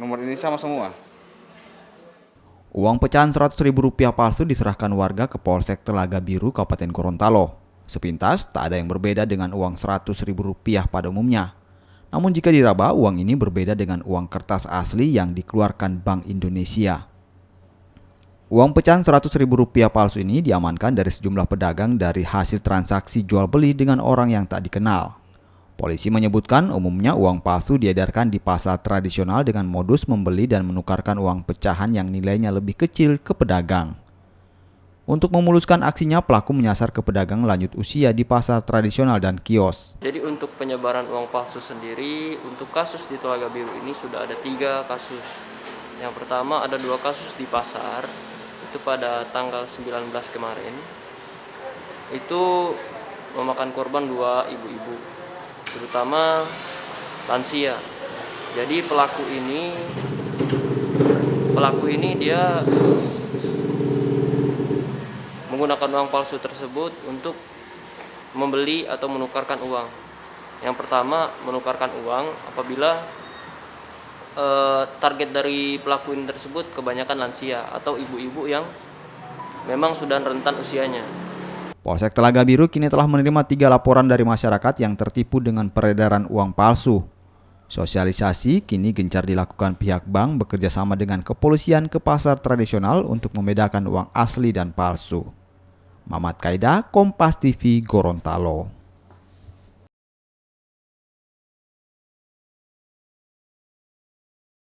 Nomor ini sama semua. Uang pecahan Rp100.000 palsu diserahkan warga ke Polsek Telaga Biru, Kabupaten Gorontalo. Sepintas, tak ada yang berbeda dengan uang Rp100.000 pada umumnya. Namun jika diraba, uang ini berbeda dengan uang kertas asli yang dikeluarkan Bank Indonesia. Uang pecahan Rp100.000 palsu ini diamankan dari sejumlah pedagang dari hasil transaksi jual beli dengan orang yang tak dikenal. Polisi menyebutkan umumnya uang palsu diedarkan di pasar tradisional dengan modus membeli dan menukarkan uang pecahan yang nilainya lebih kecil ke pedagang. Untuk memuluskan aksinya, pelaku menyasar ke pedagang lanjut usia di pasar tradisional dan kios. Jadi untuk penyebaran uang palsu sendiri, untuk kasus di Telaga Biru ini sudah ada 3 kasus. Yang pertama ada 2 kasus di pasar, itu pada tanggal 19 kemarin. Itu memakan korban 2 ibu-ibu, terutama lansia. Jadi pelaku ini dia menggunakan uang palsu tersebut untuk membeli atau menukarkan uang. Yang pertama, menukarkan uang apabila target dari pelaku ini tersebut kebanyakan lansia atau ibu-ibu yang memang sudah rentan usianya. Polsek Telaga Biru kini telah menerima 3 laporan dari masyarakat yang tertipu dengan peredaran uang palsu. Sosialisasi kini gencar dilakukan pihak bank bekerja sama dengan kepolisian ke pasar tradisional untuk membedakan uang asli dan palsu. Mamat Kaida, Kompas TV, Gorontalo.